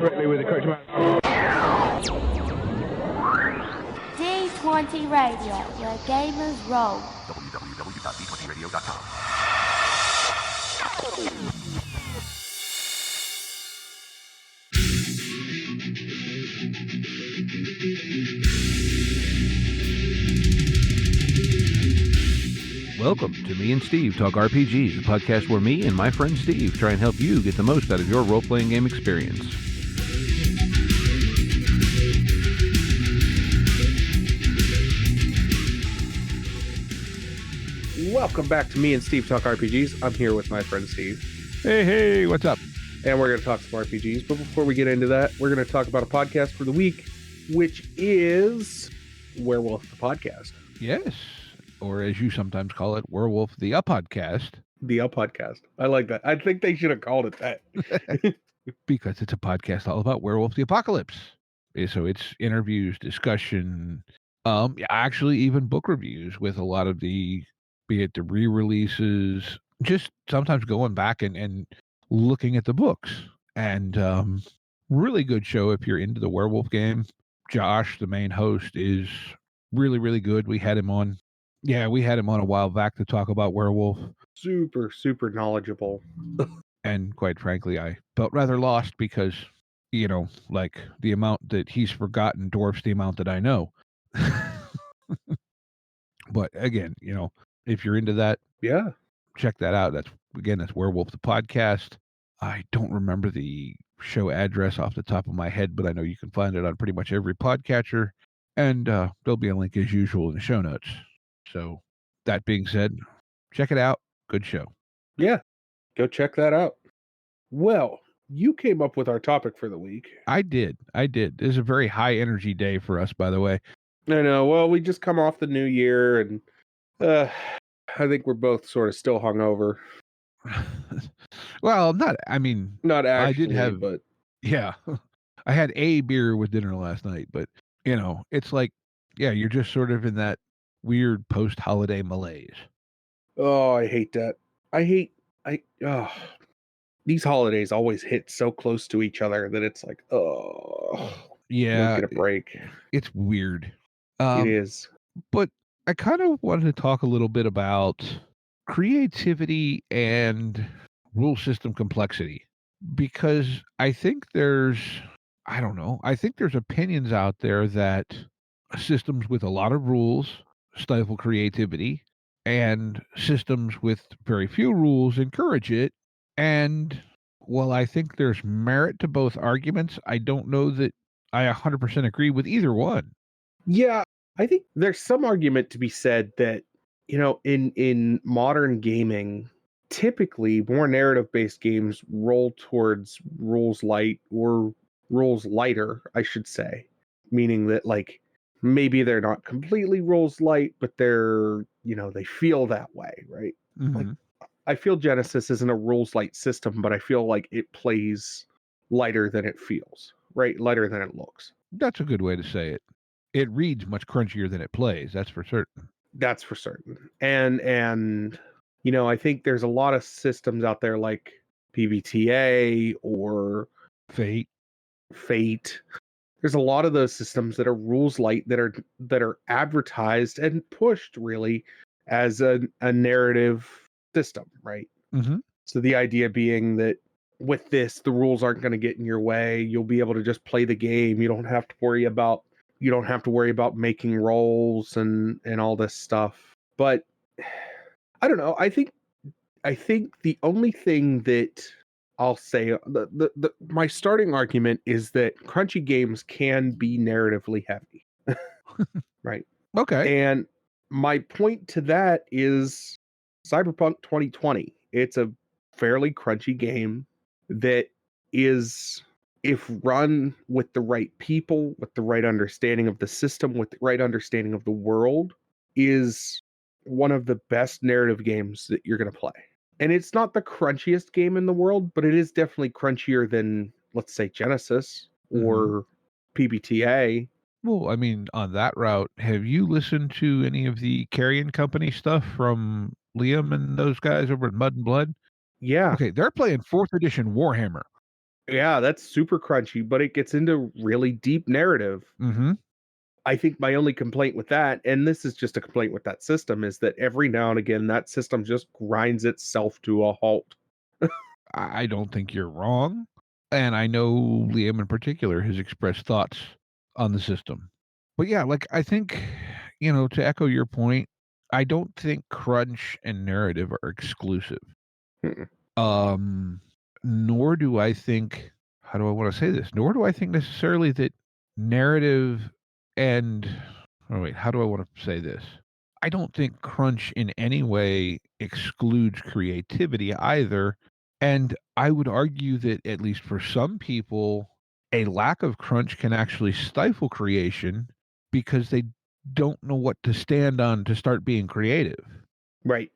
correctly with the correct amount. D20 Radio, where gamers roll. www.d20radio.com. Welcome to Me and Steve Talk RPG, the podcast where me and my friend Steve try and help you get the most out of your role-playing game experience. Welcome back to Me and Steve Talk RPGs. I'm here with my friend Steve. Hey, what's up? And we're going to talk some RPGs. But before we get into that, we're going to talk about a podcast for the week, which is Werewolf the Podcast. Yes, or as you sometimes call it, Werewolf the Podcast. The Podcast. I like that. I think they should have called it that. Because it's a podcast all about Werewolf the Apocalypse. So it's interviews, discussion, actually even book reviews with a lot of the, be it the re-releases, just sometimes going back and looking at the books. And really good show if you're into the werewolf game. Josh, the main host, is really, really good. We had him on. Yeah, we had him on a while back to talk about werewolf. Super, super knowledgeable. And quite frankly, I felt rather lost because, you know, like the amount that he's forgotten dwarfs the amount that I know. But again, you know, if you're into that, Yeah. check that out. That's Werewolf the Podcast. I don't remember the show address off the top of my head, but I know you can find it on pretty much every podcatcher. And there'll be a link as usual in the show notes. So that being said, check it out. Good show. Yeah. Go check that out. Well, you came up with our topic for the week. I did. This is a very high energy day for us, by the way. I know. Well, we just come off the new year, and I think we're both sort of still hungover. Well, not Not actually, but yeah, I had a beer with dinner last night, but you know, it's like, yeah, you're just sort of in that weird post-holiday malaise. Oh, I hate that. These holidays always hit so close to each other that it's like, Yeah, get a break. It's weird. It is. But I kind of wanted to talk a little bit about creativity and rule system complexity, because I think there's opinions out there that systems with a lot of rules stifle creativity and systems with very few rules encourage it. And while I think there's merit to both arguments, I don't know that I 100% agree with either one. Yeah, I think there's some argument to be said that, you know, in modern gaming, typically more narrative-based games roll towards rules light or rules lighter, I should say. Meaning that, like, maybe they're not completely rules light, but they're, you know, they feel that way, right? Mm-hmm. Like, I feel Genesis isn't a rules light system, but I feel like it plays lighter than it feels, right? Lighter than it looks. That's a good way to say it. It reads much crunchier than it plays, that's for certain. That's for certain. And you know, I think there's a lot of systems out there like PBTA or Fate. There's a lot of those systems that are rules light that are advertised and pushed really as a narrative system, right? Mm-hmm. So the idea being that with this, the rules aren't going to get in your way. You'll be able to just play the game. You don't have to worry about making rolls and all this stuff. But I don't know. I think the only thing that I'll say, my starting argument is that crunchy games can be narratively heavy. Right. Okay. And my point to that is Cyberpunk 2020. It's a fairly crunchy game that is, if run with the right people, with the right understanding of the system, with the right understanding of the world, is one of the best narrative games that you're going to play. And it's not the crunchiest game in the world, but it is definitely crunchier than, let's say, Genesis or PBTA. Well, I mean, on that route, have you listened to any of the Carrion Company stuff from Liam and those guys over at Mud and Blood? Yeah. Okay, they're playing 4th edition Warhammer. Yeah, that's super crunchy, but it gets into really deep narrative. Mm-hmm. I think my only complaint with that, and this is just a complaint with that system, is that every now and again that system just grinds itself to a halt. I don't think you're wrong. And I know Liam in particular has expressed thoughts on the system. But yeah, like I think, to echo your point, I don't think crunch and narrative are exclusive. Mm-mm. Um, Nor do I think, how do I want to say this? Nor do I think necessarily that narrative and, oh wait, how do I want to say this? I don't think crunch in any way excludes creativity either. And I would argue that, at least for some people, a lack of crunch can actually stifle creation because they don't know what to stand on to start being creative. Right.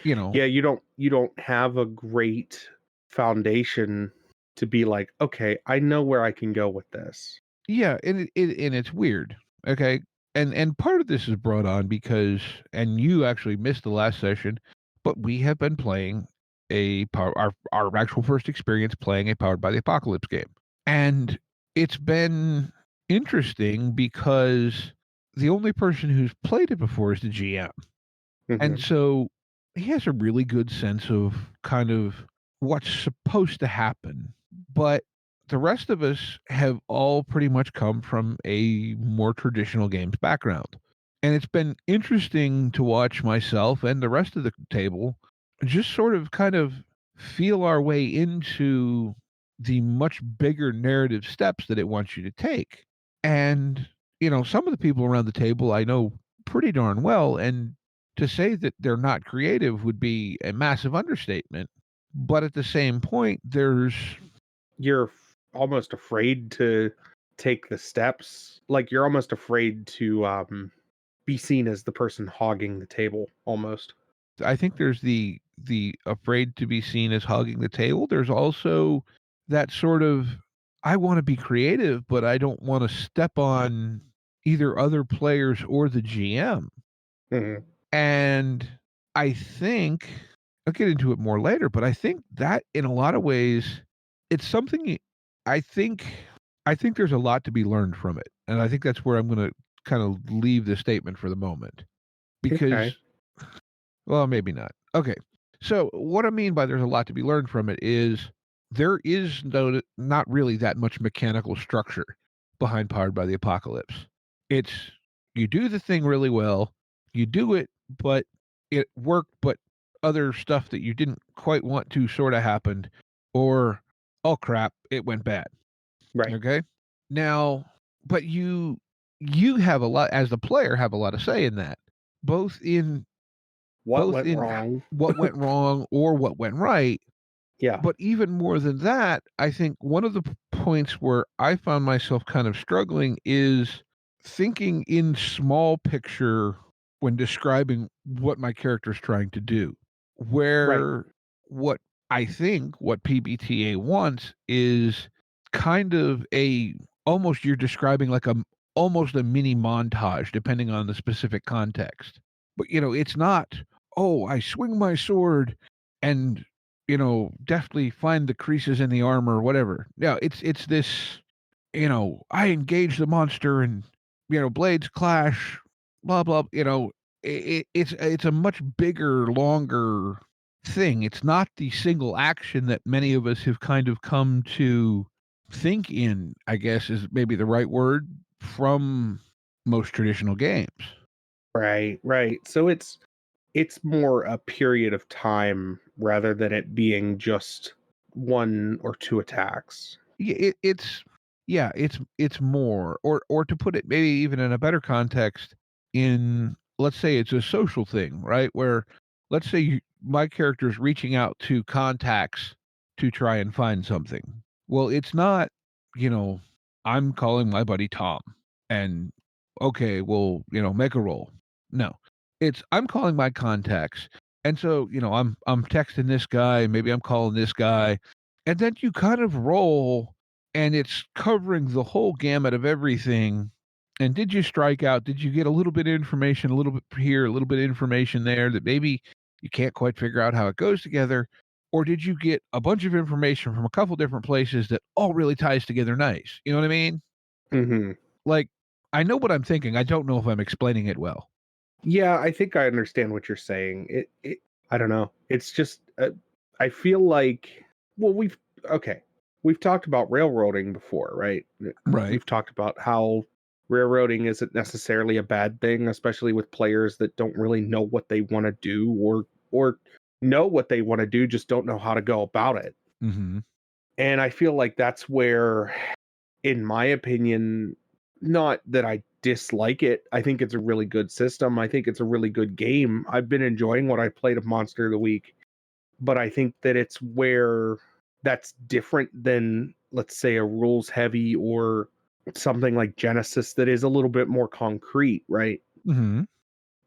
You know, Yeah, you don't have a great foundation to be like, okay, I know where I can go with this. yeah, and it's weird. Okay. And part of this is brought on because, and you actually missed the last session, but we have been playing our actual first experience playing a Powered by the Apocalypse game. And it's been interesting because the only person who's played it before is the GM. And Mhm. so he has a really good sense of kind of what's supposed to happen. But the rest of us have all pretty much come from a more traditional games background. And it's been interesting to watch myself and the rest of the table just sort of kind of feel our way into the much bigger narrative steps that it wants you to take. And, some of the people around the table I know pretty darn well. And to say that they're not creative would be a massive understatement. But at the same point, there's You're almost afraid to take the steps. Like you're almost afraid to be seen as the person hogging the table almost. I think there's the afraid to be seen as hogging the table. There's also that sort of I want to be creative, but I don't want to step on either other players or the GM. Mhm. And I think I'll get into it more later, but I think that in a lot of ways it's something I think I think there's a lot to be learned from it. And I think that's where I'm going to kind of leave the statement for the moment. Okay. Because well, maybe not. Okay. So what I mean by there's a lot to be learned from it is there is not really that much mechanical structure behind Powered by the Apocalypse. It's you do the thing really well, you do it, but it worked, but other stuff that you didn't quite want to sort of happened, or oh crap, it went bad. Right. Okay. Now, but you have a lot as the player have a lot of say in that, both in What both went in wrong? what went wrong or what went right. Yeah. But even more than that, I think one of the points where I found myself kind of struggling is thinking in small picture when describing what my character is trying to do. Right. Where what I think what PBTA wants is kind of a almost you're describing like almost a mini montage depending on the specific context. But it's not, oh, I swing my sword and deftly find the creases in the armor or whatever. Yeah, it's this, I engage the monster and blades clash, blah blah. It's a much bigger, longer thing. It's not the single action that many of us have kind of come to think in, I guess is maybe the right word, from most traditional games. Right. Right. So it's more a period of time rather than it being just one or two attacks. Yeah, it's more, or to put it maybe even in a better context, in let's say it's a social thing, right? Where let's say my character is reaching out to contacts to try and find something. Well, it's not, you know, I'm calling my buddy Tom, and okay, well, make a roll. No, it's I'm calling my contacts, and so I'm texting this guy, maybe I'm calling this guy, and then you kind of roll, and it's covering the whole gamut of everything. And did you strike out? Did you get a little bit of information, a little bit here, a little bit of information there that maybe you can't quite figure out how it goes together? or did you get a bunch of information from a couple different places that all really ties together nice? You know what I mean? Mm-hmm. Like, I know what I'm thinking. I don't know if I'm explaining it well. Yeah, I think I understand what you're saying. I don't know. It's just, I feel like, well, we've talked about railroading before, right? Right. We've talked about how railroading isn't necessarily a bad thing, especially with players that don't really know what they want to do, or know what they want to do, just don't know how to go about it. Mm-hmm. And I feel like that's where, in my opinion, not that I dislike it. I think it's a really good system. I think it's a really good game. I've been enjoying what I played of Monster of the Week, but I think that it's where that's different than, let's say, a rules heavy or something like Genesis that is a little bit more concrete, right? Mm-hmm.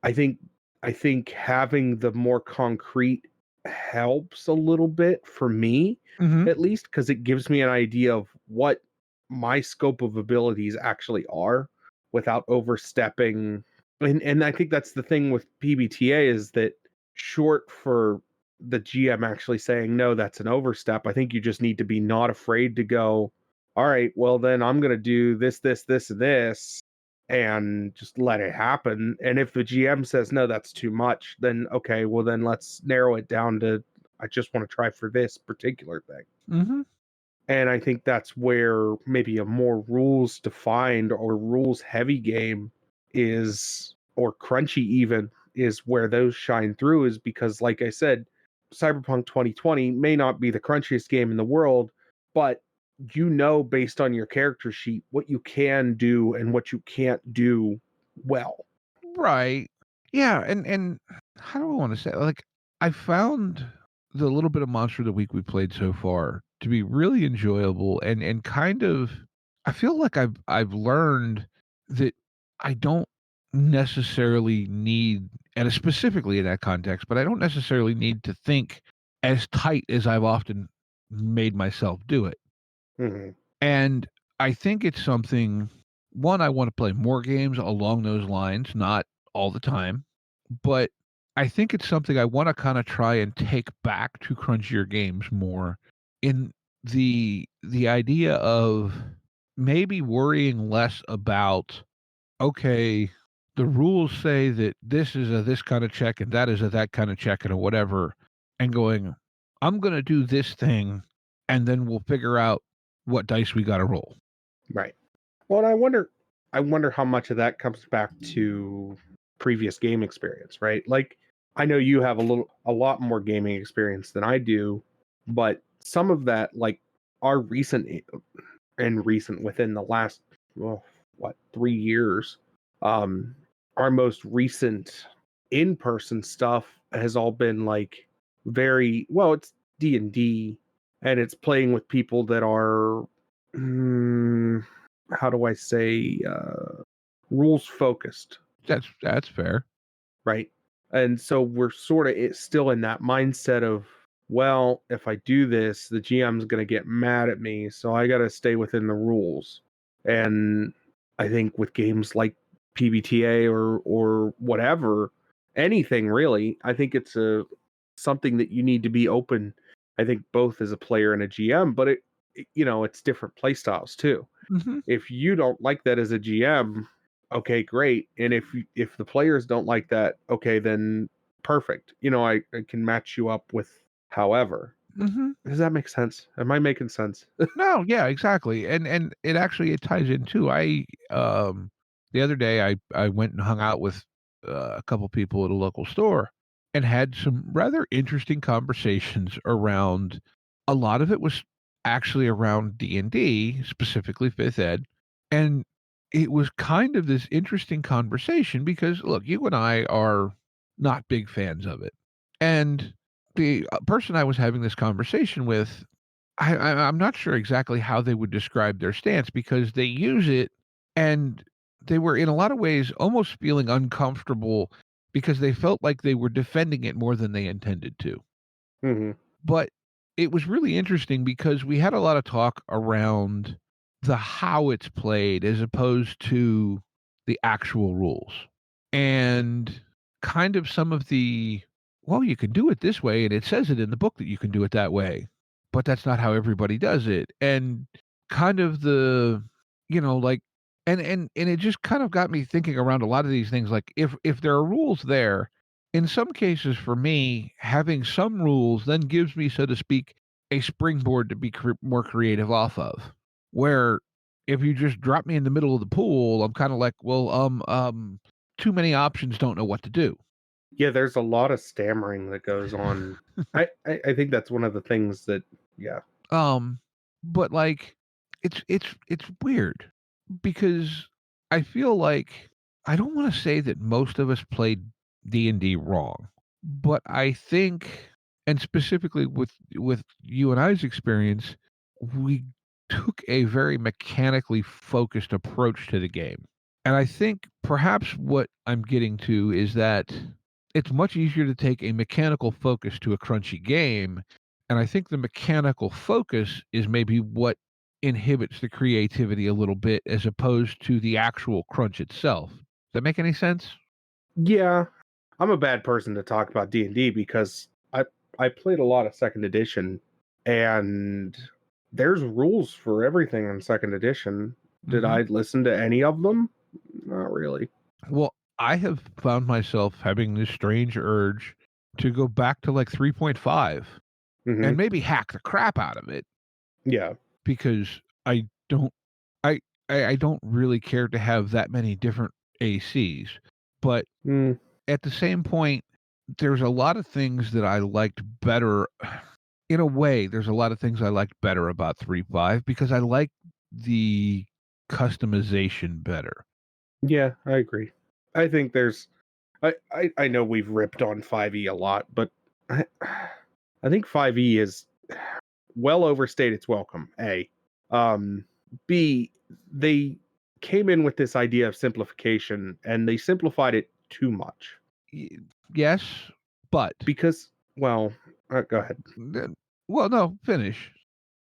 I think I think having the more concrete helps a little bit for me, Mm-hmm. at least, because it gives me an idea of what my scope of abilities actually are without overstepping. And I think that's the thing with PBTA is that short for the GM actually saying no, that's an overstep. I think you just need to be not afraid to go, all right, well then I'm gonna do this, this, this, and this, and just let it happen. And if the GM says no, that's too much, then okay, well then let's narrow it down to I just want to try for this particular thing. Mm-hmm. And I think that's where maybe a more rules defined or rules heavy game is, or crunchy even, is where those shine through, is because, like I said, Cyberpunk 2020 may not be the crunchiest game in the world, but you know, based on your character sheet, what you can do and what you can't do well. Right. Yeah, and how do I want to say, like, I found the little bit of Monster of the Week we played so far to be really enjoyable and kind of, I feel like I've learned that I don't necessarily need, and specifically in that context, but I don't necessarily need to think as tight as I've often made myself do it. Mm-hmm. And I think it's something, one, I want to play more games along those lines, not all the time, but I think it's something I want to kind of try and take back to crunchier games more, in the idea of maybe worrying less about, okay, the rules say that this is a this kind of check and that is a that kind of check and a whatever, and going, I'm going to do this thing and then we'll figure out what dice we got to roll. Right. Well, and I wonder how much of that comes back to previous game experience, right? Like, I know you have a lot more gaming experience than I do, but some of that, like our recent within the last, well, what, 3 years, um, our most recent in-person stuff has all been like very well. It's D&D, and it's playing with people that are. How do I say, rules focused, That's fair. right? And so we're sort of still in that mindset of, well, if I do this, the GM's going to get mad at me, so I got to stay within the rules. And I think with games like PBTA or whatever, anything really, I think it's a something that you need to be open. I think both as a player and a GM, but it's different play styles too. Hmm. If you don't like that as a GM, okay, great. And if the players don't like that, okay, then perfect. I can match you up with however. Hmm. Does that make sense? Am I making sense? No, yeah, exactly. And it actually, it ties in too. The other day I went and hung out with a couple people at a local store and had some rather interesting conversations around, a lot of it was actually around D&D, specifically 5th ed. And it was kind of this interesting conversation because, look, you and I are not big fans of it. And the person I was having this conversation with, I'm not sure exactly how they would describe their stance, because they use it and they were in a lot of ways almost feeling uncomfortable because they felt like they were defending it more than they intended to. Hmm. But it was really interesting because we had a lot of talk around the how it's played as opposed to the actual rules, and kind of some of the well, you can do it this way, and it says it in the book that you can do it that way, but that's not how everybody does it. And kind of the, like, and it just kind of got me thinking around a lot of these things. Like, if there are rules there, in some cases, for me, having some rules then gives me, so to speak, a springboard to be more creative off of. Where if you just drop me in the middle of the pool, I'm kind of like, well, too many options, don't know what to do. Yeah, there's a lot of stammering that goes on. I think that's one of the things that, yeah. But like, it's weird because I feel like I don't want to say that most of us played D&D wrong, but I think, and specifically with you and I's experience, we took a very mechanically focused approach to the game. And I think perhaps what I'm getting to is that it's much easier to take a mechanical focus to a crunchy game. And I think the mechanical focus is maybe what inhibits the creativity a little bit as opposed to the actual crunch itself. Does that make any sense? Yeah, I'm a bad person to talk about D&D because I played a lot of second edition, and there's rules for everything in second edition. Did I listen to any of them? Not really. Well, I have found myself having this strange urge to go back to like 3.5 and maybe hack the crap out of it Yeah. because I don't I I don't really care to have that many different ACs. But at the same point, there's a lot of things that I liked better. In a way, there's a lot of things I liked better about 3.5 because I like the customization better. Yeah, I agree. I think there's I know we've ripped on 5e a lot, but I think 5e is well overstayed its welcome. A. B, they came in with this idea of simplification and they simplified it too much. Yes, but Because, well, go ahead. well, no, finish.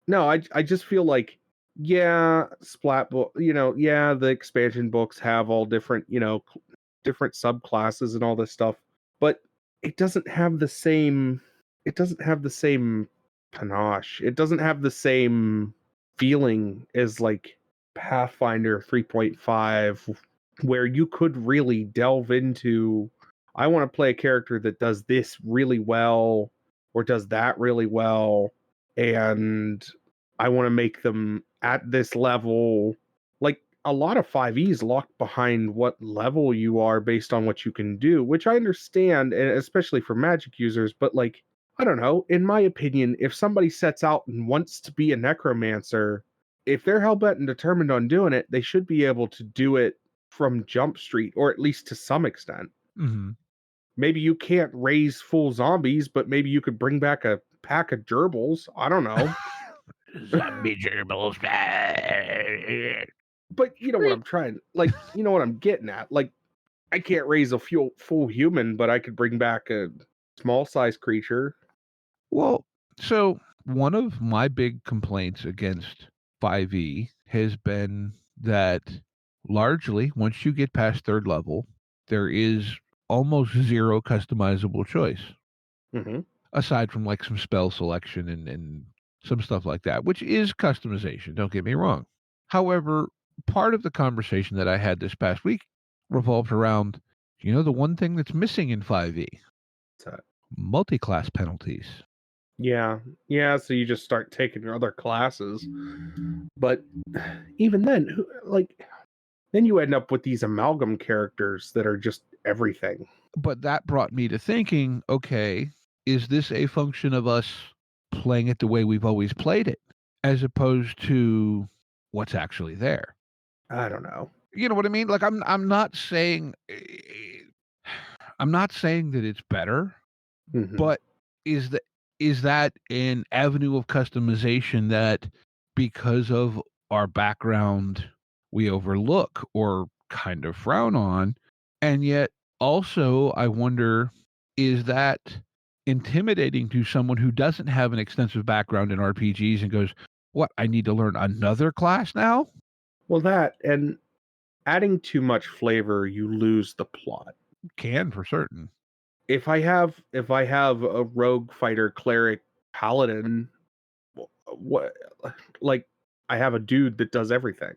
No, I just feel like, yeah, Splat book, yeah, the expansion books have all different, different subclasses and all this stuff, but it doesn't have the same panache. It doesn't have the same feeling as like Pathfinder 3.5, where you could really delve into, I want to play a character that does this really well or does that really well, and I want to make them at this level. Like, a lot of 5e is locked behind what level you are based on what you can do, which I understand, and especially for magic users, but like, I don't know, in my opinion, if somebody sets out and wants to be a necromancer, if they're hellbent and determined on doing it, they should be able to do it from Jump Street, or at least to some extent. Maybe you can't raise full zombies, but maybe you could bring back a pack of gerbils. I don't know. Zombie gerbils. But you know what I'm trying, like, you know what I'm getting at. Like, I can't raise a full human, but I could bring back a small size creature. Well, so one of my big complaints against 5e has been that largely once you get past third level, there is almost zero customizable choice. Aside from like some spell selection and some stuff like that, which is customization, don't get me wrong. However, part of the conversation that I had this past week revolved around, the one thing that's missing in 5e? What's that? Multi-class penalties. Yeah, so you just start taking your other classes. But even then, then you end up with these amalgam characters that are just everything. But that brought me to thinking, okay, is this a function of us playing it the way we've always played it, as opposed to what's actually there? I don't know. You know what I mean? Like, I'm not saying that it's better, but is that an avenue of customization that because of our background we overlook or kind of frown on? And yet also I wonder, is that intimidating to someone who doesn't have an extensive background in RPGs and goes, what, I need to learn another class now? Well, that, and adding too much flavor, you lose the plot. Can, for certain. if I have a rogue fighter, cleric, paladin, what, like, I have a dude that does everything,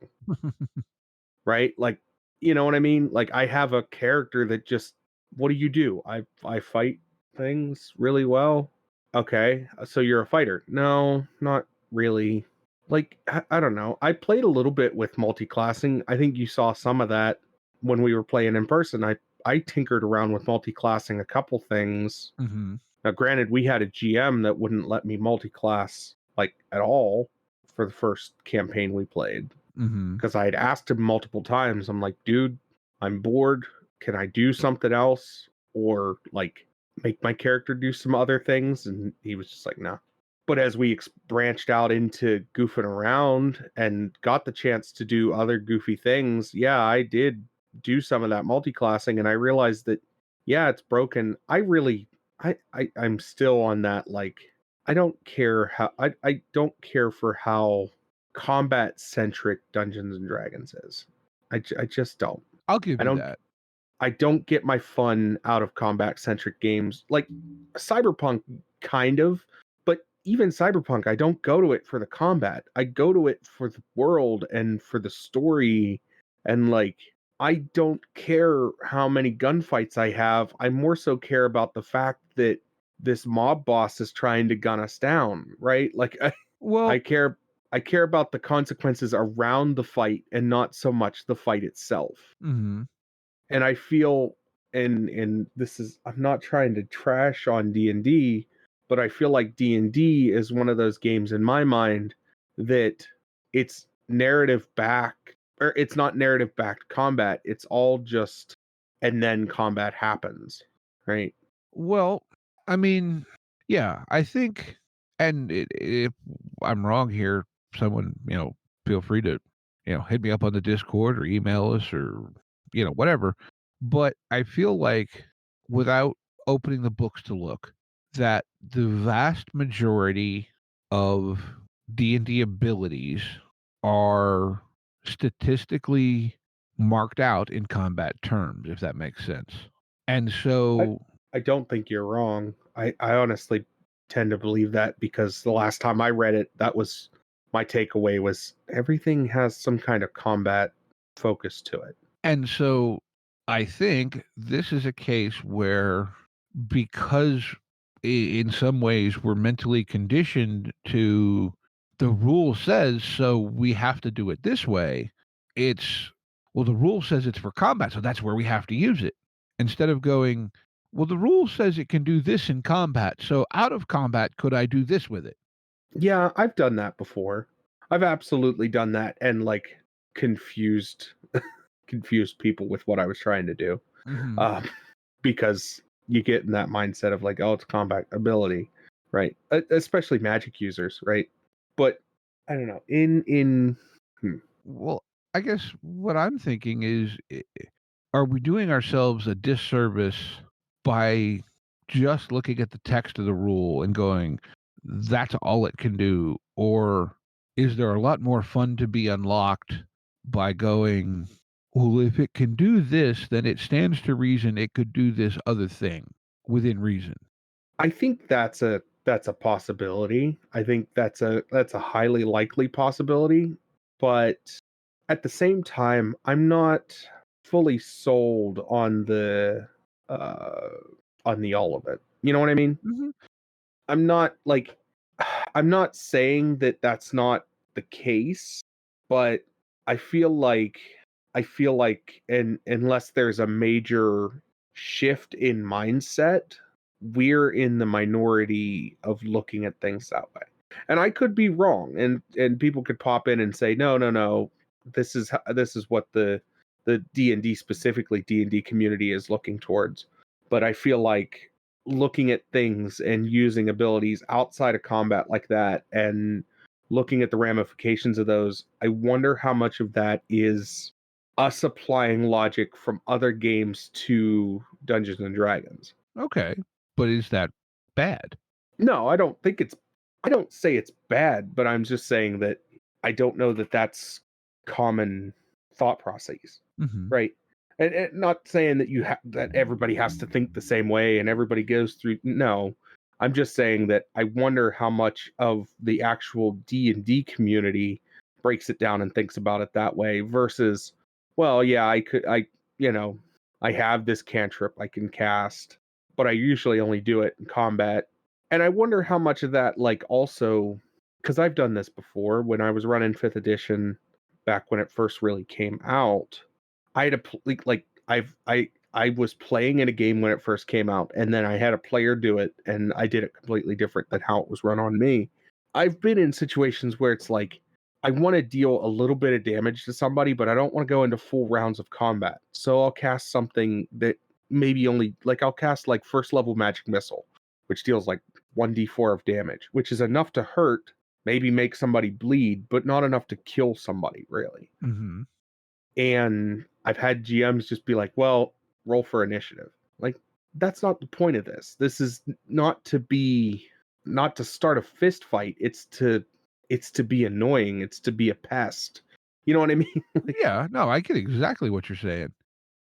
right? Like, you know what I mean? Like, I have a character that just, what do you do? I fight things really well. Okay, so you're a fighter. No, not really. Like, I don't know. I played a little bit with multi-classing. I think you saw some of that when we were playing in person. I tinkered around with multi-classing a couple things. Mm-hmm. Now, granted, we had a GM that wouldn't let me multi-class like at all for the first campaign we played, Mm-hmm. because I had asked him multiple times. I'm like, dude, I'm bored. Can I do something else, or like make my character do some other things? And he was just like, nah. But as we branched out into goofing around and got the chance to do other goofy things, yeah, I did do some of that multi-classing, and I realized that, yeah, it's broken. I'm still on that, like, I don't care how I don't care for how combat centric Dungeons and Dragons is. I just don't. I'll give I you don't that. I don't get my fun out of combat centric games. Like Cyberpunk, kind of, but even Cyberpunk, I don't go to it for the combat. I go to it for the world and for the story, and like, I don't care how many gunfights I have. I more so care about the fact that this mob boss is trying to gun us down, right? Like, I Well, care I care about the consequences around the fight and not so much the fight itself. mm-hmm. And I feel, and this is, I'm not trying to trash on D&D, but I feel like D&D is one of those games in my mind that it's narrative back, or it's not narrative backed combat. It's all just, and then combat happens, right? Well, I mean, yeah, I think, and if I'm wrong here, someone, feel free to, hit me up on the Discord or email us or, whatever. But I feel like, without opening the books to look, that the vast majority of D&D abilities are statistically marked out in combat terms, if that makes sense. And I, so, I don't think you're wrong. I honestly tend to believe that, because the last time I read it, that was my takeaway, was everything has some kind of combat focus to it. And so I think this is a case where, because in some ways we're mentally conditioned to, the rule says so, we have to do it this way. It's, well, the rule says it's for combat, so that's where we have to use it. Instead of going, well, the rule says it can do this in combat, so out of combat, could I do this with it? Yeah, I've done that before. I've absolutely done that, and like confused confused people with what I was trying to do. Mm-hmm. Because you get in that mindset of like, oh, it's combat ability, right? Especially magic users, right? But I don't know. Well, I guess what I'm thinking is, are we doing ourselves a disservice by just looking at the text of the rule and going, that's all it can do? Or is there a lot more fun to be unlocked by going, well, if it can do this, then it stands to reason it could do this other thing within reason? I think that's a possibility. I think that's a highly likely possibility, but at the same time, I'm not fully sold uh on the all of it. You know what I mean? Mm-hmm. I'm not like, I'm not saying that that's not the case, but I feel like and unless there's a major shift in mindset, we're in the minority of looking at things that way. And I could be wrong, and people could pop in and say, no, this is what the D&D, specifically D&D community, is looking towards. But I feel like looking at things and using abilities outside of combat like that, and looking at the ramifications of those, I wonder how much of that is us applying logic from other games to Dungeons and Dragons. Okay. But is that bad? No, I don't say it's bad, but I'm just saying that I don't know that that's common thought processes, Mm-hmm. right? And not saying that that everybody has to think the same way and everybody goes through. No, I'm just saying that I wonder how much of the actual D&D community breaks it down and thinks about it that way versus, well, yeah, I have this cantrip I can cast, but I usually only do it in combat. And I wonder how much of that, like, also, because I've done this before when I was running 5th edition back when it first really came out. I had I was playing in a game when it first came out, and then I had a player do it, and I did it completely different than how it was run on me. I've been in situations where it's like I want to deal a little bit of damage to somebody, but I don't want to go into full rounds of combat. So I'll cast something that maybe only like I'll cast like first level magic missile, which deals like 1d4 of damage, which is enough to hurt, maybe make somebody bleed, but not enough to kill somebody really. Mm-hmm. And I've had GMs just be like, well, roll for initiative. Like, that's not the point of this. This is not to start a fist fight. It's to be annoying. It's to be a pest. You know what I mean? Like, Yeah, no, I get exactly what you're saying.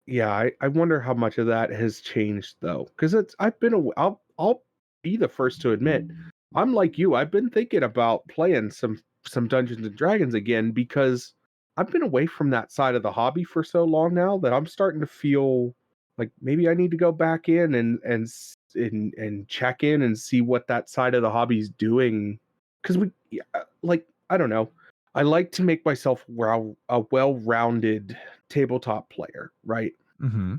yeah, I wonder how much of that has changed though. Because I'll be the first to admit, I'm like you. I've been thinking about playing some Dungeons and Dragons again because I've been away from that side of the hobby for so long now that I'm starting to feel like maybe I need to go back in and check in and see what that side of the hobby's doing. Because I don't know. I like to make myself a well-rounded tabletop player, right? Mm-hmm.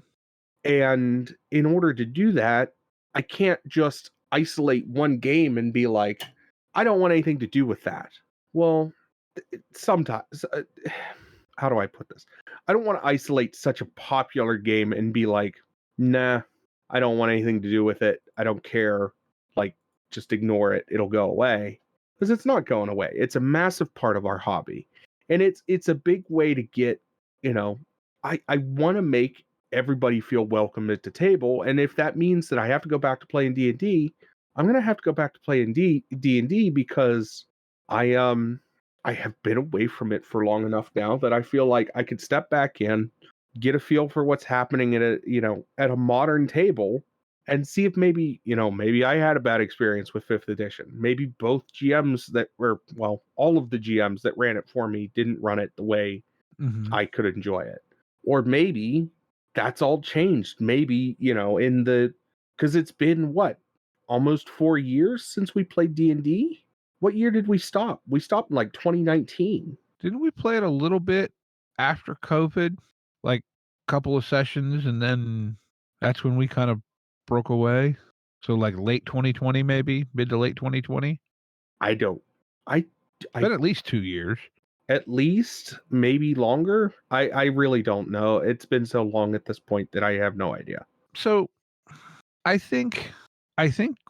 And in order to do that, I can't just isolate one game and be like, I don't want anything to do with that. Well, sometimes, how do I put this? I don't want to isolate such a popular game and be like, nah, I don't want anything to do with it. I don't care. Like, just ignore it. It'll go away. Because it's not going away. It's a massive part of our hobby. And it's a big way to get, I want to make everybody feel welcome at the table. And if that means that I have to go back to playing D&D, I'm going to have to go back to playing D&D because I have been away from it for long enough now that I feel like I could step back in, get a feel for what's happening at a modern table and see if maybe I had a bad experience with 5th edition. Maybe both GMs all of the GMs that ran it for me didn't run it the way I could enjoy it. Or maybe that's all changed. Maybe, because it's been almost 4 years since we played D&D? What year did we stop? We stopped in like 2019. Didn't we play it a little bit after COVID? Like a couple of sessions, and then that's when we kind of broke away. So like late 2020, maybe mid to late 2020. It's been at least 2 years. At least, maybe longer. I really don't know. It's been so long at this point that I have no idea. So I think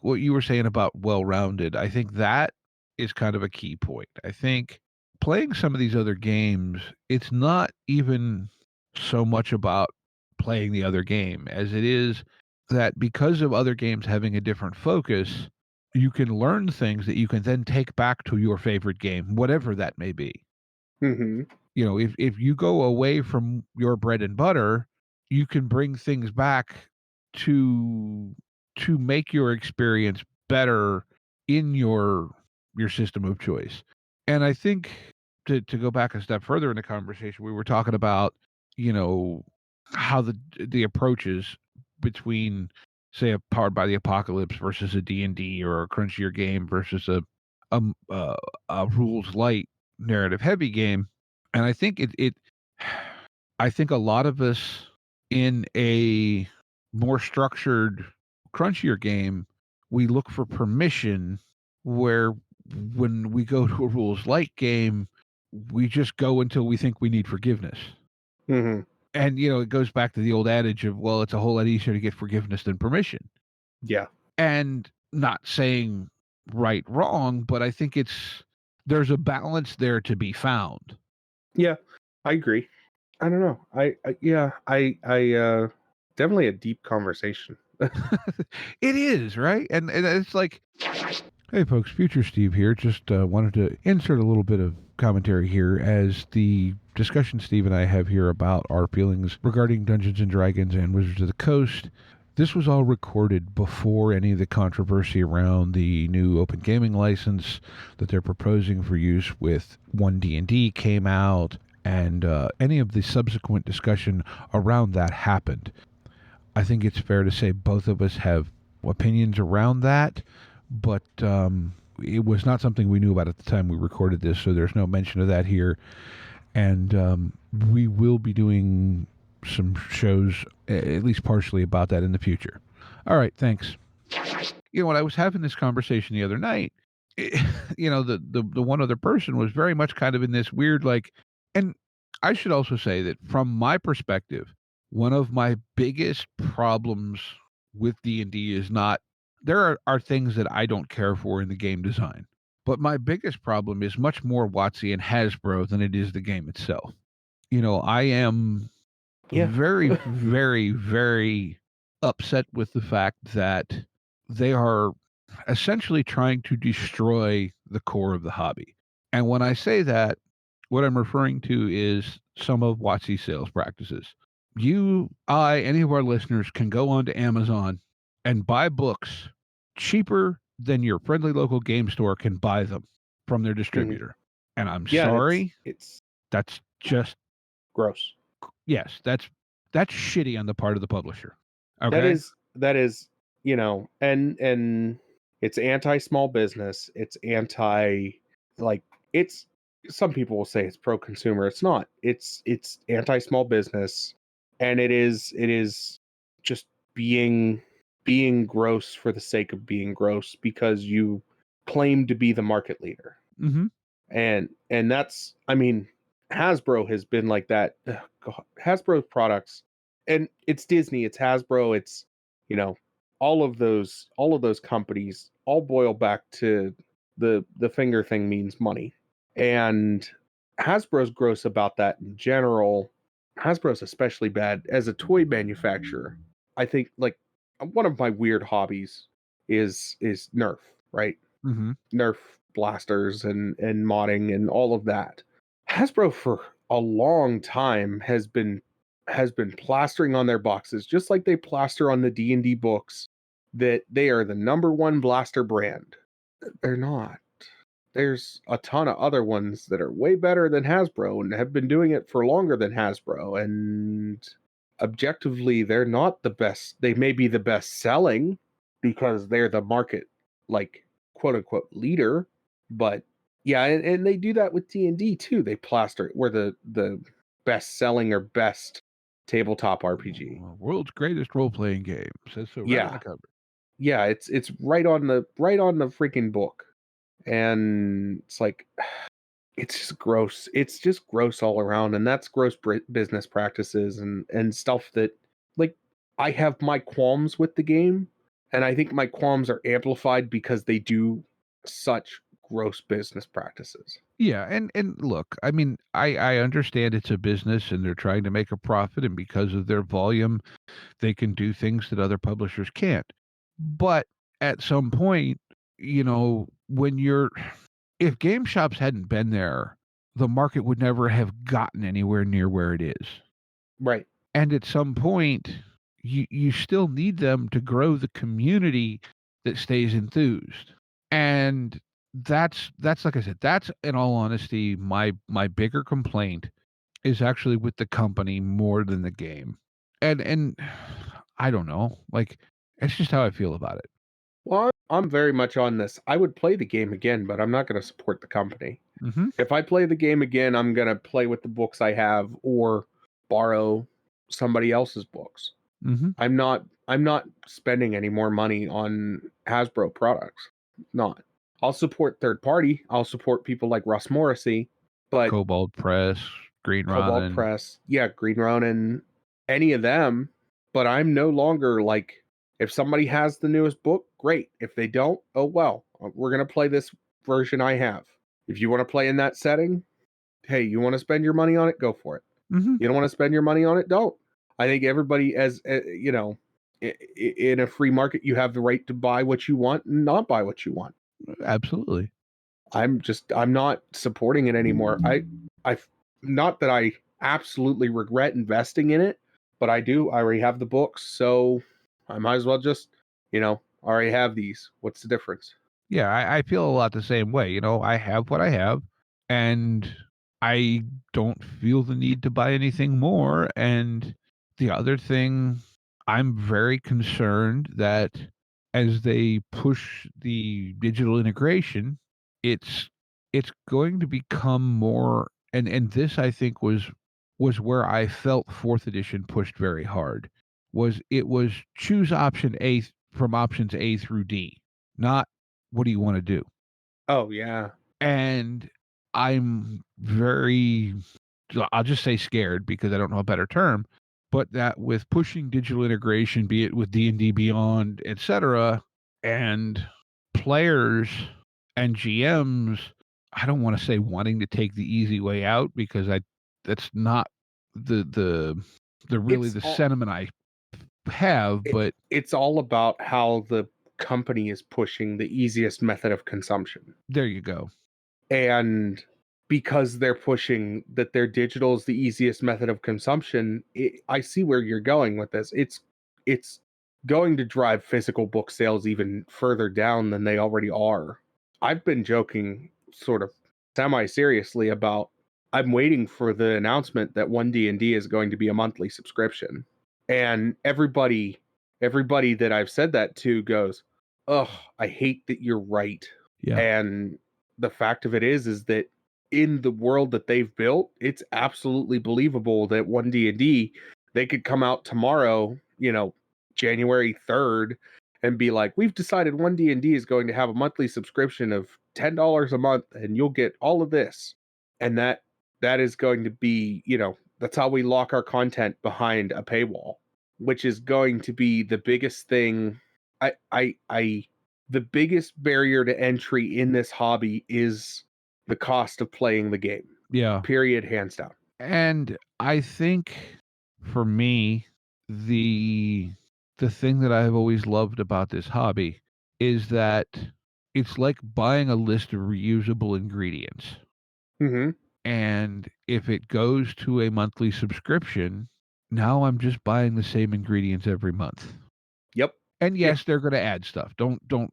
what you were saying about well-rounded, I think that is kind of a key point. I think playing some of these other games, it's not even so much about playing the other game as it is that because of other games having a different focus, you can learn things that you can then take back to your favorite game, whatever that may be. Mm-hmm. If you go away from your bread and butter, you can bring things back to make your experience better in your system of choice. And I think to go back a step further in the conversation, we were talking about, how the approaches between, say, a Powered by the Apocalypse versus a D&D or a crunchier game versus a rules light narrative heavy game. And I think I think a lot of us in a more structured, crunchier game, we look for permission, where when we go to a rules light game, we just go until we think we need forgiveness. Mm-hmm. And, it goes back to the old adage of, well, it's a whole lot easier to get forgiveness than permission. Yeah. And not saying right, wrong, but I think there's a balance there to be found. Yeah, I agree. I don't know. I definitely a deep conversation. It is, right? And it's like, hey folks, Future Steve here. Just wanted to insert a little bit of commentary here, as the discussion Steve and I have here about our feelings regarding Dungeons and Dragons and Wizards of the Coast. This was all recorded before any of the controversy around the new open gaming license that they're proposing for use with 1D&D came out, and any of the subsequent discussion around that happened. I think it's fair to say both of us have opinions around that, but it was not something we knew about at the time we recorded this, so there's no mention of that here. And we will be doing some shows, at least partially, about that in the future. All right, thanks. You know, when I was having this conversation the other night, the one other person was very much kind of in this weird, like, and I should also say that from my perspective, one of my biggest problems with D&D is not, there are things that I don't care for in the game design, but my biggest problem is much more WotC and Hasbro than it is the game itself. You know, I am very, very, very upset with the fact that they are essentially trying to destroy the core of the hobby. And when I say that, what I'm referring to is some of WotC's sales practices. Any of our listeners can go onto Amazon and buy books cheaper than your friendly local game store can buy them from their distributor. And I'm sorry, that's just gross. Yes, that's shitty on the part of the publisher. Okay? That is, you know, and it's anti-small business. It's it's, some people will say it's pro-consumer. It's not. It's anti-small business, and it is just being gross for the sake of being gross because you claim to be the market leader. Mm-hmm. And that's, I mean, Hasbro has been like that. God, Hasbro's products, and it's Disney, it's Hasbro, it's, you know, all of those companies all boil back to the finger thing means money. And Hasbro's gross about that in general. Hasbro's especially bad as a toy manufacturer. I think, like, one of my weird hobbies is Nerf, right? Mm-hmm. Nerf blasters and modding and all of that. Hasbro for a long time has been plastering on their boxes, just like they plaster on the D&D books, that they are the #1 blaster brand. They're not. There's a ton of other ones that are way better than Hasbro and have been doing it for longer than Hasbro, and objectively they're not the best. They may be the best selling because they're the market, like, quote unquote leader, but yeah, and they do that with D&D too. They plaster it. We're the best selling or best tabletop RPG. World's greatest role-playing game. Says so right on the cover. Yeah, it's right on the freaking book. And it's like, it's just gross. It's just gross all around, and that's gross business practices and stuff that, like, I have my qualms with the game, and I think my qualms are amplified because they do such gross business practices. Yeah, and look, I mean, I understand it's a business and they're trying to make a profit, and because of their volume, they can do things that other publishers can't. But at some point, you know, if game shops hadn't been there, the market would never have gotten anywhere near where it is. Right. And at some point, you still need them to grow the community that stays enthused. And that's like I said, that's, in all honesty, my bigger complaint is actually with the company more than the game. And I don't know, like, it's just how I feel about it. Well, I'm very much on this. I would play the game again, but I'm not going to support the company. Mm-hmm. If I play the game again, I'm going to play with the books I have or borrow somebody else's books. Mm-hmm. I'm not spending any more money on Hasbro products. Not. I'll support third party. I'll support people like Russ Morrissey, but Cobalt Press, Green Ronin. Green Ronin, any of them. But I'm no longer like, if somebody has the newest book, great. If they don't, oh well. We're gonna play this version I have. If you want to play in that setting, hey, you want to spend your money on it, go for it. Mm-hmm. You don't want to spend your money on it, don't. I think everybody, as you know, in a free market, you have the right to buy what you want and not buy what you want. Absolutely. I'm not supporting it anymore. I not that I absolutely regret investing in it, but I do. I already have the books, so I might as well just, already have these. What's the difference? Yeah, I feel a lot the same way. I have what I have, and I don't feel the need to buy anything more. And the other thing, I'm very concerned that as they push the digital integration, it's it's going to become more, and this I think was where I felt fourth edition pushed very hard. It was choose option A from options A through D, not what do you want to do? Oh yeah. And I'm very, I'll just say scared because I don't know a better term, but that with pushing digital integration, be it with D&D Beyond, etc., and players and GMs, I don't want to say wanting to take the easy way out because that's not the really It's the all sentiment I have, it, but it's all about how the company is pushing the easiest method of consumption. there you go. And because they're pushing that their digital is the easiest method of consumption, I see where you're going with this. It's going to drive physical book sales even further down than they already are. I've been joking sort of semi seriously about I'm waiting for the announcement that 1D&D is going to be a monthly subscription. And everybody that I've said that to goes, "Ugh, I hate that you're right." Yeah. And the fact of it is that in the world that they've built, it's absolutely believable that 1D&D, they could come out tomorrow, January 3rd, and be like, we've decided 1D&D is going to have a monthly subscription of $10 a month and you'll get all of this. And that is going to be, that's how we lock our content behind a paywall, which is going to be the biggest thing. I the biggest barrier to entry in this hobby is the cost of playing the game. Yeah. Period, hands down. And I think for me, the the thing that I've always loved about this hobby is that it's like buying a list of reusable ingredients. Mm-hmm. And if it goes to a monthly subscription, now I'm just buying the same ingredients every month. Yep. And Yeah. yes, they're going to add stuff.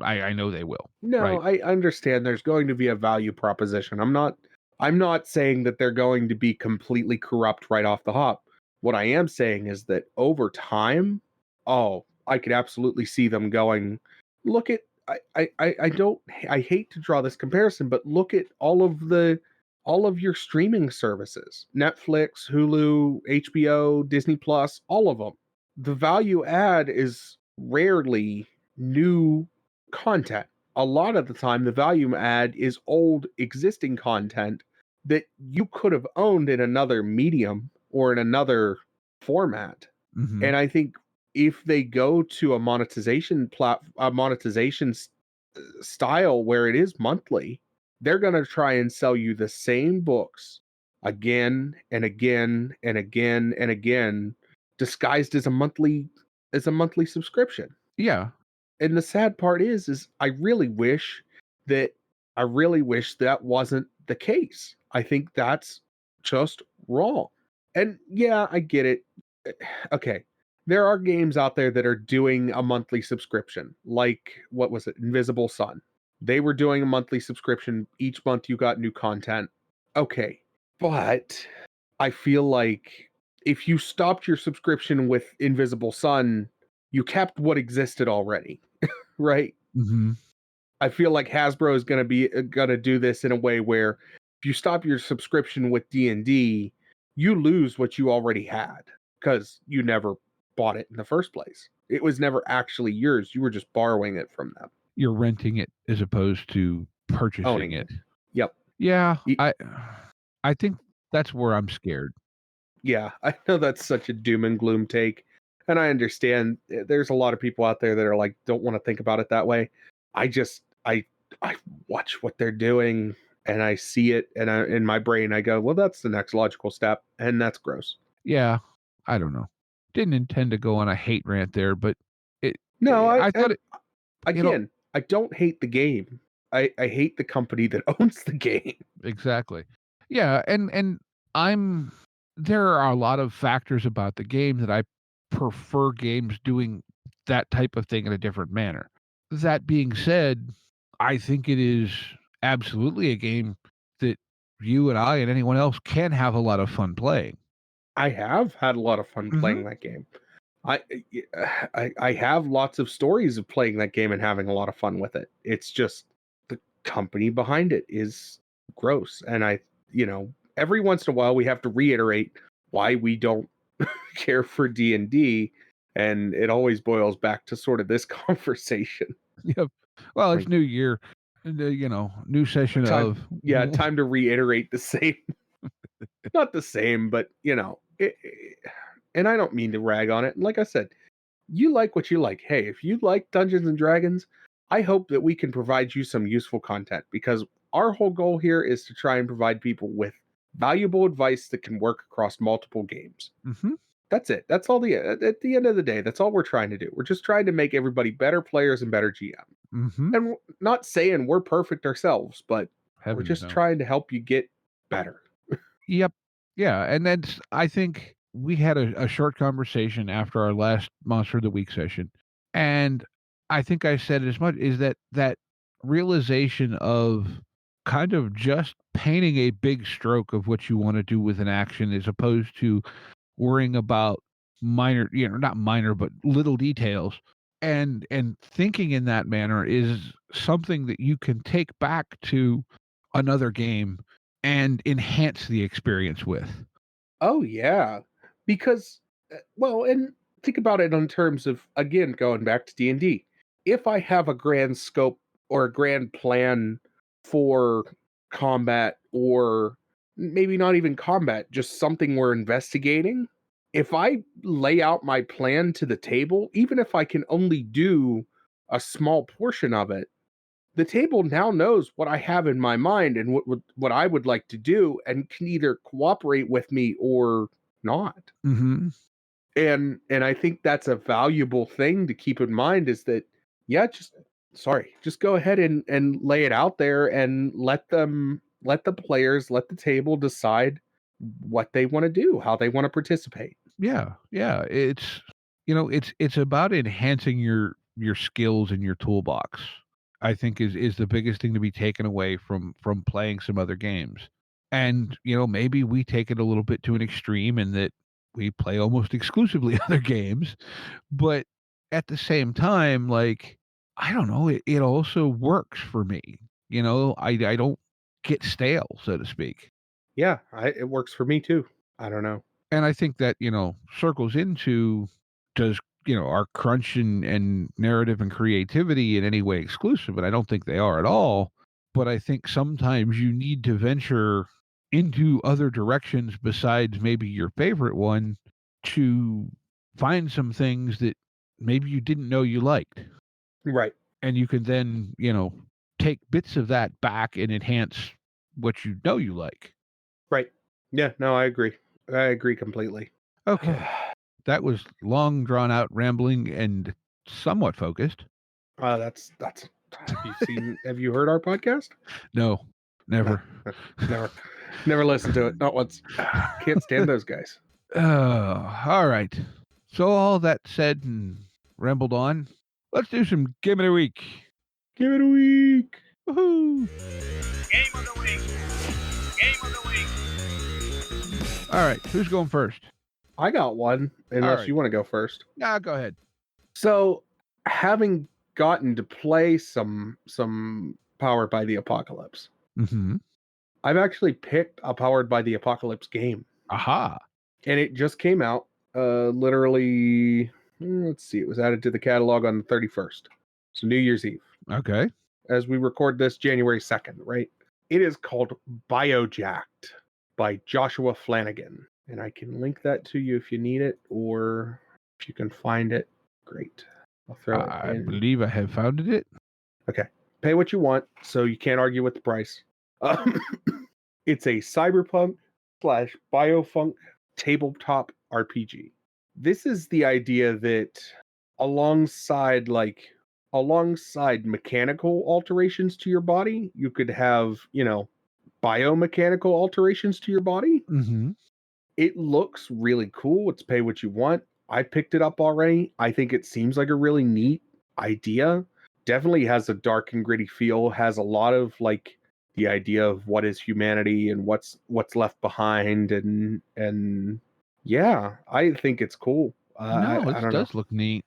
I know they will. No, Right. I understand there's going to be a value proposition. I'm not saying that they're going to be completely corrupt right off the hop. What I am saying is that over time, oh, I could absolutely see them going, look at I don't I hate to draw this comparison, but look at all of your streaming services. Netflix, Hulu, HBO, Disney Plus, all of them. The value add is rarely new content. A lot of the time, the value add is old existing content that you could have owned in another medium or in another format. Mm-hmm. And I think if they go to a monetization style where it is monthly, they're going to try and sell you the same books again and again and again and again, disguised as a monthly subscription. Yeah. And the sad part is I really wish that that wasn't the case. I think that's just wrong. And yeah, I get it. Okay. There are games out there that are doing a monthly subscription, like what was it? Invisible Sun. They were doing a monthly subscription. Each month you got new content. Okay. But I feel like if you stopped your subscription with Invisible Sun, you kept what existed already, right? Mm-hmm. I feel like Hasbro is going to do this in a way where if you stop your subscription with D&D, you lose what you already had because you never bought it in the first place. It was never actually yours. You were just borrowing it from them. You're renting it as opposed to purchasing Owning it. Yep. Yeah, I think that's where I'm scared. Yeah, I know that's such a doom and gloom take. And I understand there's a lot of people out there that are like, don't want to think about it that way. I watch what they're doing and I see it and in my brain, I go, well, that's the next logical step. And that's gross. Yeah, I don't know. Didn't intend to go on a hate rant there, but No, I thought it, again, I don't hate the game. I hate the company that owns the game. Exactly. Yeah, and there are a lot of factors about the game that I prefer games doing that type of thing in a different manner. That being said, I think it is absolutely a game that you and I and anyone else can have a lot of fun playing. I have had a lot of fun playing that game. I have lots of stories of playing that game and having a lot of fun with it. It's just the company behind it is gross, and every once in a while we have to reiterate why we don't care for D&D, and it always boils back to sort of this conversation. Yep. Well, it's Like, new year, and, new session of time to reiterate the same, not the same, but and I don't mean to rag on it. Like I said, you like what you like. Hey, if you like Dungeons and Dragons, I hope that we can provide you some useful content, because our whole goal here is to try and provide people with valuable advice that can work across multiple games. Mhm. That's it. That's all at the end of the day, that's all we're trying to do. We're just trying to make everybody better players and better GM. Mhm. And we're not saying we're perfect ourselves, but we're Heavens just no. trying to help you get better. Yep. Yeah, and that's I think we had a short conversation after our last Monster of the Week session, and I think I said as much, is that realization of kind of just painting a big stroke of what you wanna do with an action, as opposed to worrying about minor, not minor, but little details, and thinking in that manner is something that you can take back to another game and enhance the experience with. Oh yeah, because well, and think about it in terms of, again, going back to D&D. If I have a grand scope or a grand plan for combat, or maybe not even combat, just something we're investigating, if I lay out my plan to the table, even if I can only do a small portion of it, the table now knows what I have in my mind and what I would like to do, and can either cooperate with me or not. Mhm. And I think that's a valuable thing to keep in mind, is that, yeah, just go ahead and lay it out there, and let the players, let the table decide what they want to do, how they want to participate. Yeah, yeah, it's about enhancing your skills in your toolbox, I think is the biggest thing to be taken away from playing some other games. And, maybe we take it a little bit to an extreme in that we play almost exclusively other games, but at the same time, like, I don't know, it also works for me. I don't get stale, so to speak. Yeah, it works for me too. I don't know. And I think that, circles into, does, are crunch and narrative and creativity in any way exclusive? And I don't think they are at all. But I think sometimes you need to venture into other directions besides maybe your favorite one, to find some things that maybe you didn't know you liked. Right. And you can then, take bits of that back and enhance what you know you like. Right. Yeah, no, I agree. I agree completely. Okay. That was long drawn out rambling and somewhat focused. That's have you heard our podcast? No, never. No, never listened to it. Not once. Can't stand those guys. All right. So all that said and rambled on, let's do some Game of the Week. Give it a week. Woohoo! Game of the week. Game of the week. All right, who's going first? I got one, unless right. you want to go first. Nah, go ahead. So, having gotten to play some Powered by the Apocalypse, Mm-hmm. I've actually picked a Powered by the Apocalypse game, Aha. and it just came out. Literally, let's see, it was added to the catalog on the 31st, so New Year's Eve. Okay. As we record this, January 2nd, right? It is called Biojacked by Joshua Flanagan. And I can link that to you if you need it, or if you can find it, great. I'll throw it I in. believe I have found it. Okay. Pay what you want, so you can't argue with the price. It's a cyberpunk / biofunk tabletop RPG. This is the idea that, alongside like alongside mechanical alterations to your body, you could have, biomechanical alterations to your body. Mm-hmm. It looks really cool. It's pay what you want. I picked it up already. I think it seems like a really neat idea. Definitely has a dark and gritty feel, has a lot of like the idea of what is humanity and what's left behind, and yeah, I think it's cool. No, I this don't know. does look neat.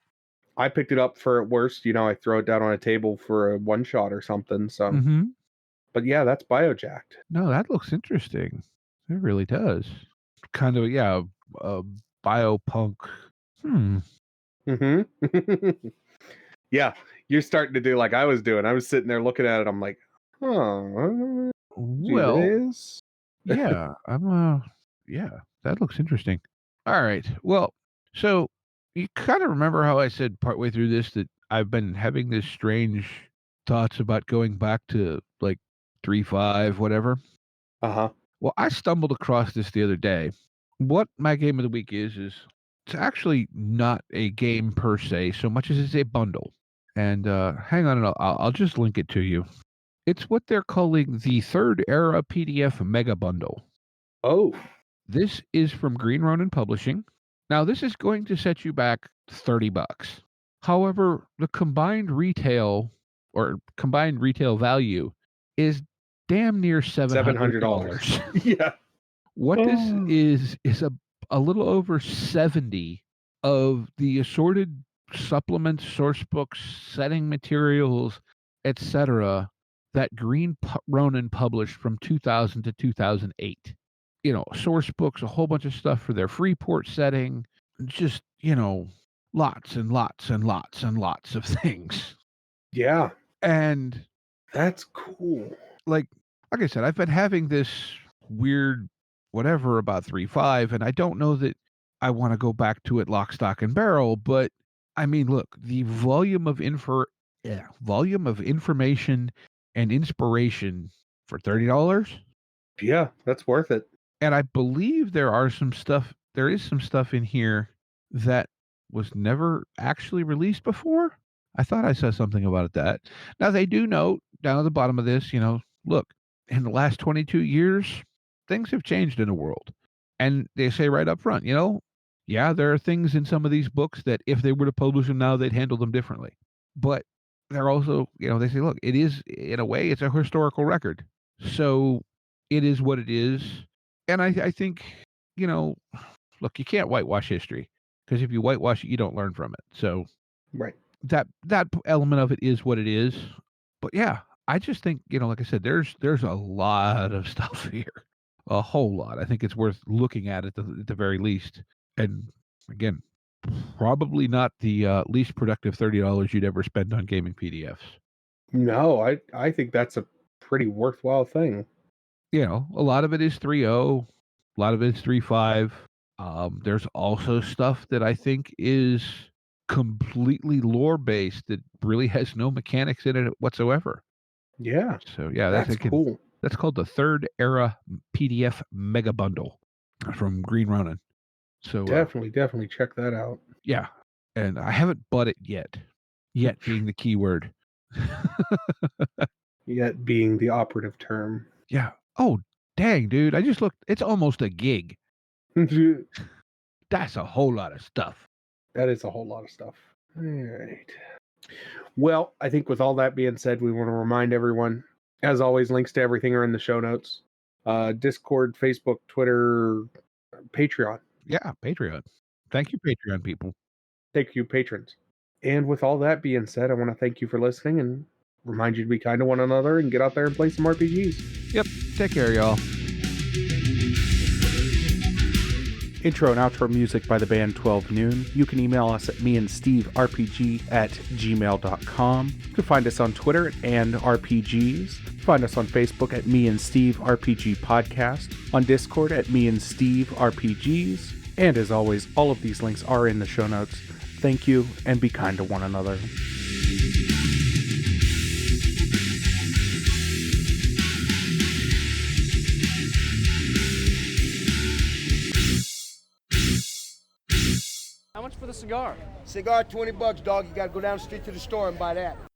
I picked it up for at worst, I throw it down on a table for a one shot or something. So, Mm-hmm. but yeah, that's biojacked. No, that looks interesting. It really does. Kind of, yeah, biopunk. Mm-hmm. Yeah, you're starting to do like I was doing. I was sitting there looking at it. I'm like, oh, gee Well, whiz. yeah, yeah, that looks interesting. All right. Well, so you kind of remember how I said partway through this that I've been having this strange thoughts about going back to like 3.5, whatever. Uh-huh. Well, I stumbled across this the other day. What my game of the week is it's actually not a game per se, so much as it's a bundle. And hang on, and I'll just link it to you. It's what they're calling the Third Era PDF Mega Bundle. Oh, This is from Green Ronin Publishing. Now, this is going to set you back $30. However, the combined retail value is damn near $700. $700. Yeah. What this Oh. is a little over 70 of the assorted supplements, source books, setting materials, etc. that Ronin published from 2000 to 2008. Source books, a whole bunch of stuff for their Freeport setting, just, lots and lots and lots and lots of things. Yeah, And that's cool. like I said, I've been having this weird whatever about 3.5, and I don't know that I want to go back to it lock, stock, and barrel. But I mean, look, the volume of information and inspiration for $30, Yeah, that's worth it. and I believe there is some stuff in here that was never actually released before. I thought I saw something about that. Now they do note down at the bottom of this, look, in the last 22 years, things have changed in the world. And they say right up front, yeah, there are things in some of these books that if they were to publish them now, they'd handle them differently. But they're also, they say, look, it is, in a way, it's a historical record. So it is what it is. And I think, look, you can't whitewash history, because if you whitewash it, you don't learn from it. So Right. that element of it is what it is. But yeah, I just think, like I said, there's a lot of stuff here, a whole lot. I think it's worth looking at at the very least. And again, probably not the least productive $30 you'd ever spend on gaming PDFs. No, I think that's a pretty worthwhile thing. A lot of it is 3.0, a lot of it is 3.5. There's also stuff that I think is completely lore based that really has no mechanics in it whatsoever. Yeah, So yeah, that's cool. That's called the Third Era PDF Mega Bundle from Green Ronin. So Definitely check that out. yeah, and I haven't bought it yet. Yet being the key word. Yet being the operative term. Yeah. Oh, dang, dude! I just looked. It's almost a gig. That That's a whole lot of stuff. is a whole lot of stuff. All right. Well, I think with all that being said, we want to remind everyone, as always, links to everything are in the show notes. Discord, Facebook, Twitter, Patreon. Yeah, Patreon. Thank you, Patreon people. Thank you, patrons. And with all that being said, I want to thank you for listening and remind you to be kind to one another and get out there and play some RPGs. Yep. Take care, y'all. Intro and outro music by the band 12 Noon. You can email us at meandsteverpg@gmail.com. You can find us on Twitter and RPGs. Find us on Facebook at Me and Steve RPG Podcast. On Discord at Me and Steve RPGs. And as always, all of these links are in the show notes. Thank you, and be kind to one another. How much for the a cigar? Cigar, $20, dog. You gotta go down the street to the store and buy that.